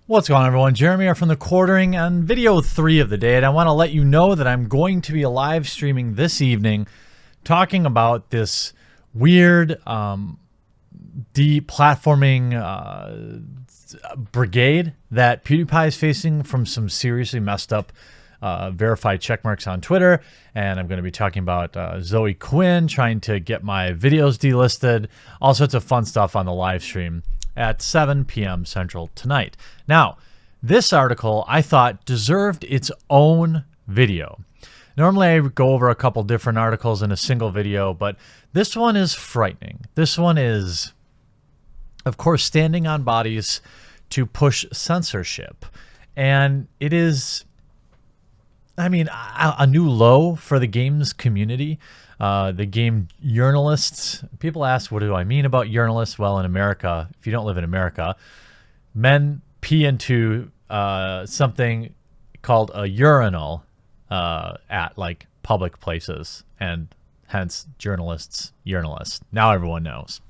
What's going on, everyone? Jeremy here from The Quartering and video 3 of the day, and I want to let you know that I'm going to be live streaming this evening talking about this weird deplatforming brigade that PewDiePie is facing from some seriously messed up verified checkmarks on Twitter. And I'm going to be talking about Zoe Quinn trying to get my videos delisted, all sorts of fun stuff on the live stream at 7 p.m. Central tonight. Now, this article I thought deserved its own video. Normally I go over a couple different articles in a single video, but this one is frightening. This one is, of course, standing on bodies to push censorship. And it is, I mean, a new low for the games community. The game journalists. People ask, what do I mean about journalists? Well, in America, if you don't live in America, men pee into something called a urinal at like public places, and hence journalists. Now everyone knows.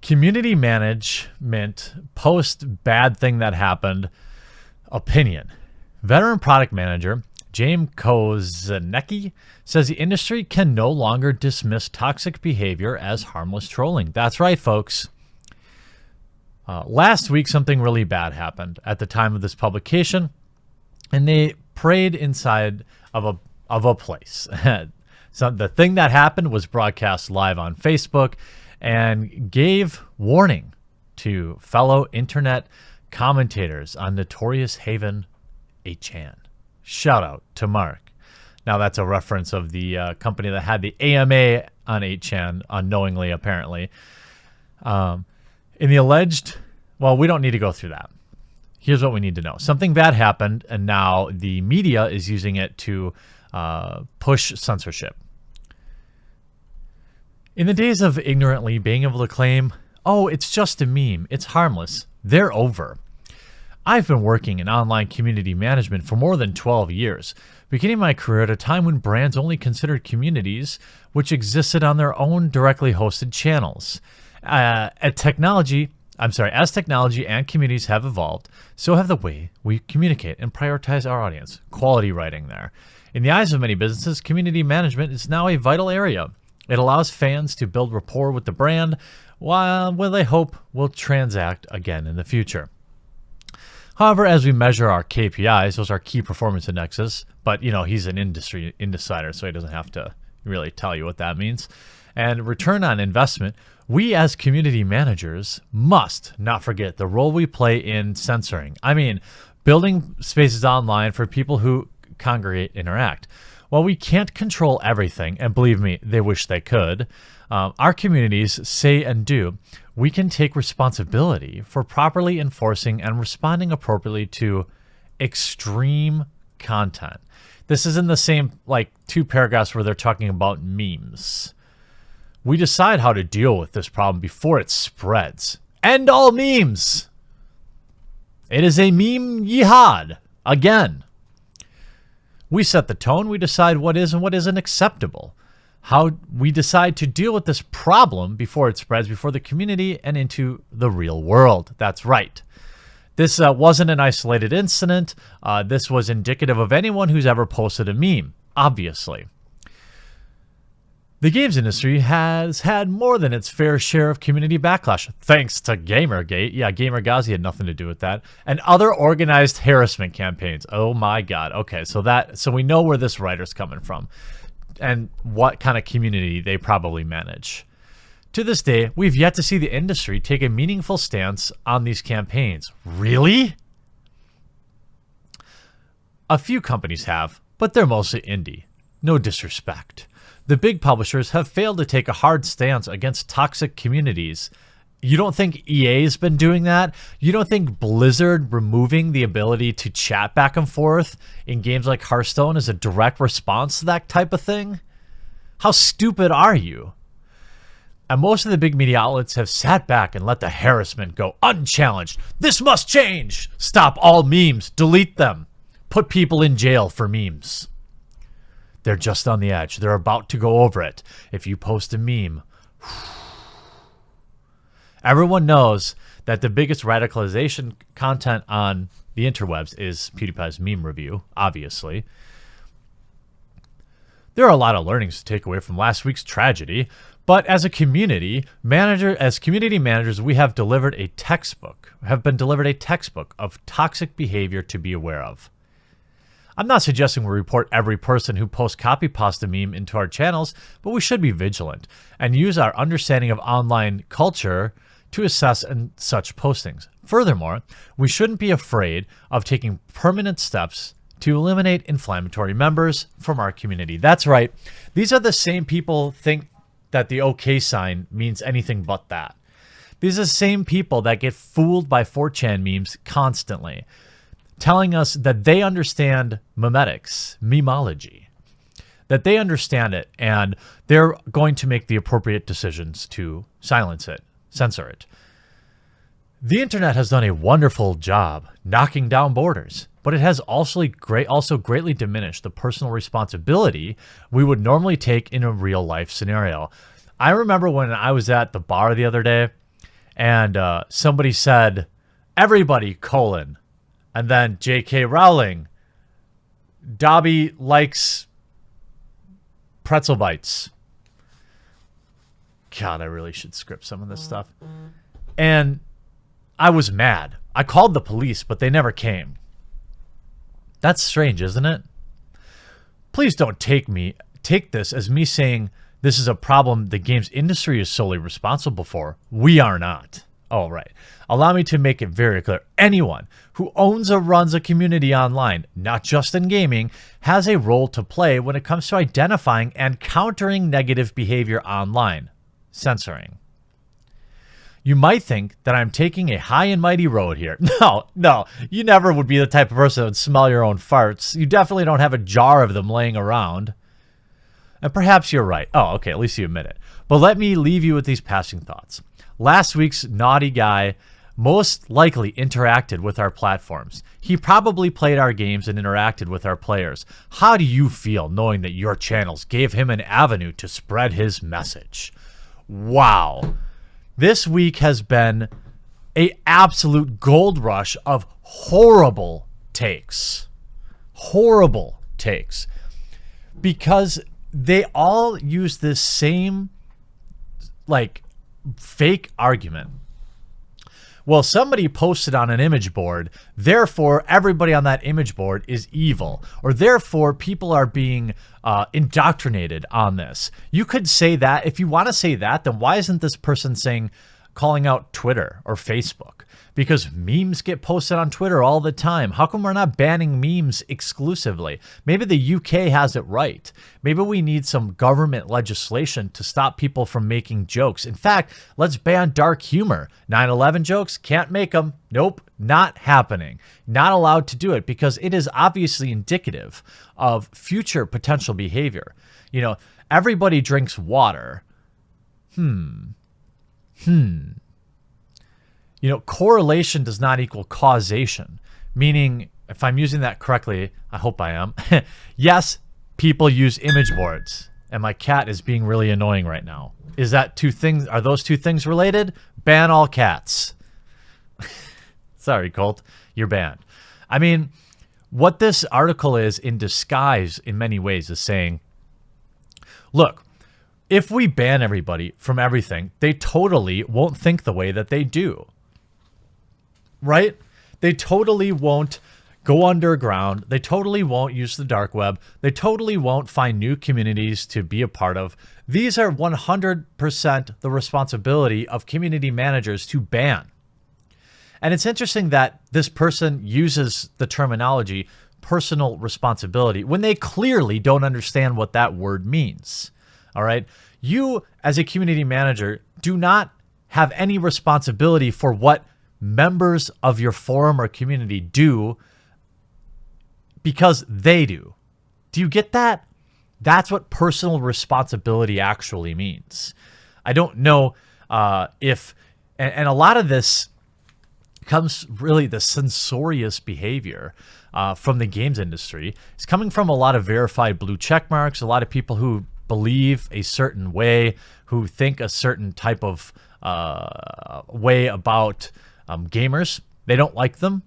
Community management post bad thing that happened. Opinion. Veteran product manager James Kozanecki says the industry can no longer dismiss toxic behavior as harmless trolling. That's right, folks. Last week, something really bad happened at the time of this publication, and they prayed inside of a place. So the thing that happened was broadcast live on Facebook and gave warning to fellow internet commentators on Notorious Haven 8chan. Shout out to Mark. Now that's a reference of the company that had the AMA on 8chan unknowingly, apparently. In the alleged, well, we don't need to go through that. Here's what we need to know. Something bad happened, and now the media is using it to push censorship. In the days of ignorantly being able to claim, oh, it's just a meme, it's harmless, they're over. I've been working in online community management for more than 12 years, beginning my career at a time when brands only considered communities which existed on their own directly hosted channels. As technology and communities have evolved, so have the way we communicate and prioritize our audience. Quality writing there. In the eyes of many businesses, community management is now a vital area. It allows fans to build rapport with the brand, while they hope will transact again in the future. However, as we measure our KPIs, those are key performance indexes, but he's an industry insider, so he doesn't have to really tell you what that means. And return on investment, we as community managers must not forget the role we play in censoring. I mean, building spaces online for people who congregate, interact. While we can't control everything, and believe me, they wish they could, our communities say and do, we can take responsibility for properly enforcing and responding appropriately to extreme content. This is in the same, two paragraphs where they're talking about memes. We decide how to deal with this problem before it spreads. End all memes! It is a meme jihad. Again. We set the tone. We decide what is and what isn't acceptable. How we decide to deal with this problem before it spreads, before the community and into the real world. That's right. This wasn't an isolated incident. This was indicative of anyone who's ever posted a meme, obviously. The games industry has had more than its fair share of community backlash, thanks to Gamergate. Yeah, Gamergazi had nothing to do with that. And other organized harassment campaigns. Oh my God. Okay, so we know where this writer's coming from and what kind of community they probably manage. To this day, we've yet to see the industry take a meaningful stance on these campaigns. Really? A few companies have, but they're mostly indie. No disrespect. The big publishers have failed to take a hard stance against toxic communities. You don't think EA's been doing that? You don't think Blizzard removing the ability to chat back and forth in games like Hearthstone is a direct response to that type of thing? How stupid are you? And most of the big media outlets have sat back and let the harassment go unchallenged. This must change. Stop all memes. Delete them. Put people in jail for memes. They're just on the edge. They're about to go over it. If you post a meme, everyone knows that the biggest radicalization content on the interwebs is PewDiePie's meme review, obviously. There are a lot of learnings to take away from last week's tragedy, but as a community managers, we have been delivered a textbook of toxic behavior to be aware of. I'm not suggesting we report every person who posts copy pasta meme into our channels, but we should be vigilant and use our understanding of online culture to assess such postings. Furthermore, we shouldn't be afraid of taking permanent steps to eliminate inflammatory members from our community. That's right. These are the same people think that the OK sign means anything but that. These are the same people that get fooled by 4chan memes constantly, telling us that they understand memology, that they understand it, and they're going to make the appropriate decisions to silence it, censor it. The internet has done a wonderful job knocking down borders, but it has also greatly diminished the personal responsibility we would normally take in a real life scenario. I remember when I was at the bar the other day and somebody said, everybody, and then J.K. Rowling, Dobby likes pretzel bites. God, I really should script some of this stuff. And I was mad. I called the police, but they never came. That's strange, isn't it? Please don't take this as me saying this is a problem the games industry is solely responsible for. We are not. Oh, right. Allow me to make it very clear. Anyone who owns or runs a community online, not just in gaming, has a role to play when it comes to identifying and countering negative behavior online. Censoring. You might think that I'm taking a high and mighty road here. No, you never would be the type of person that would smell your own farts. You definitely don't have a jar of them laying around. And perhaps you're right. Oh, okay, at least you admit it. But let me leave you with these passing thoughts. Last week's naughty guy most likely interacted with our platforms. He probably played our games and interacted with our players. How do you feel knowing that your channels gave him an avenue to spread his message? Wow. This week has been an absolute gold rush of horrible takes. Horrible takes. Because they all use this same, fake argument. Well, somebody posted on an image board, therefore everybody on that image board is evil, or therefore people are being indoctrinated on this. You could say that. If you want to say that, then why isn't this person calling out Twitter or Facebook? Because memes get posted on Twitter all the time. How come we're not banning memes exclusively? Maybe the UK has it right. Maybe we need some government legislation to stop people from making jokes. In fact, let's ban dark humor. 9/11 jokes, can't make them. Nope, not happening. Not allowed to do it because it is obviously indicative of future potential behavior. You know, everybody drinks water. You know, correlation does not equal causation, meaning, if I'm using that correctly, I hope I am. Yes, people use image boards, and my cat is being really annoying right now. Is that two things? Are those two things related? Ban all cats. Sorry, Colt, you're banned. I mean, what this article is in disguise in many ways is saying, look, if we ban everybody from everything, they totally won't think the way that they do. Right? They totally won't go underground. They totally won't use the dark web. They totally won't find new communities to be a part of. These are 100% the responsibility of community managers to ban. And it's interesting that this person uses the terminology personal responsibility when they clearly don't understand what that word means. All right? You, as a community manager, do not have any responsibility for what members of your forum or community do because they do. Do you get that? That's what personal responsibility actually means. I don't know if, and a lot of this comes really the censorious behavior from the games industry. It's coming from a lot of verified blue check marks, a lot of people who believe a certain way, who think a certain type of way about Gamers, they don't like them.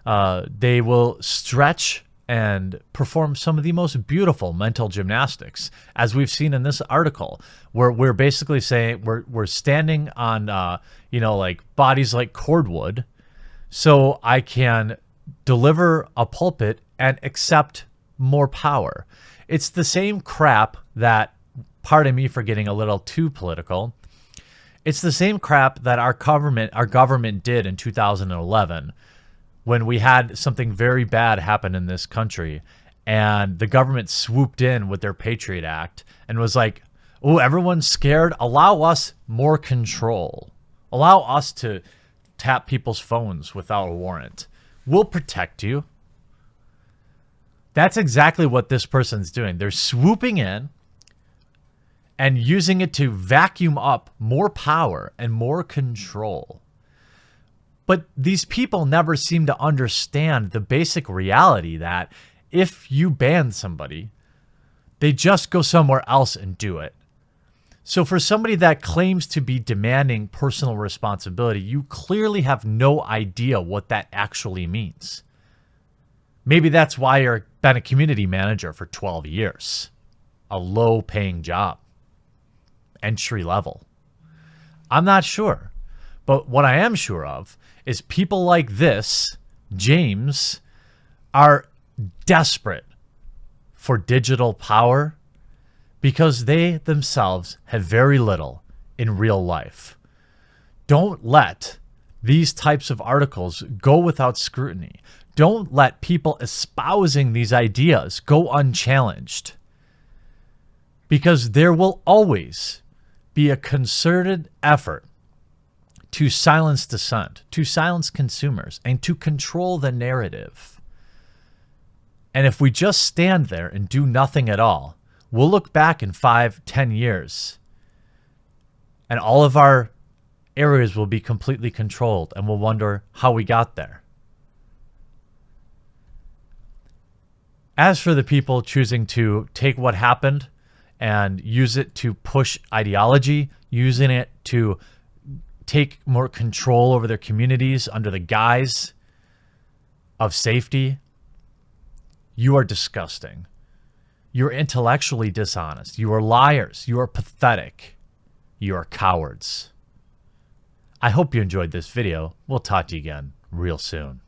They will stretch and perform some of the most beautiful mental gymnastics, as we've seen in this article, where we're basically saying we're standing on, like bodies like cordwood, so I can deliver a pulpit and accept more power. It's the same crap that, pardon me for getting a little too political, it's the same crap that our government did in 2011 when we had something very bad happen in this country, and the government swooped in with their Patriot Act and was like, oh, everyone's scared. Allow us more control. Allow us to tap people's phones without a warrant. We'll protect you. That's exactly what this person's doing. They're swooping in and using it to vacuum up more power and more control. But these people never seem to understand the basic reality that if you ban somebody, they just go somewhere else and do it. So for somebody that claims to be demanding personal responsibility, you clearly have no idea what that actually means. Maybe that's why you've been a community manager for 12 years. A low-paying job. Entry level. I'm not sure. But what I am sure of is people like this, James, are desperate for digital power because they themselves have very little in real life. Don't let these types of articles go without scrutiny. Don't let people espousing these ideas go unchallenged, because there will always be a concerted effort to silence dissent, to silence consumers, and to control the narrative. And if we just stand there and do nothing at all, we'll look back in 5-10 years and all of our areas will be completely controlled, and we'll wonder how we got there. As for the people choosing to take what happened and use it to push ideology, using it to take more control over their communities under the guise of safety, you are disgusting. You're intellectually dishonest. You are liars. You are pathetic. You are cowards. I hope you enjoyed this video. We'll talk to you again real soon.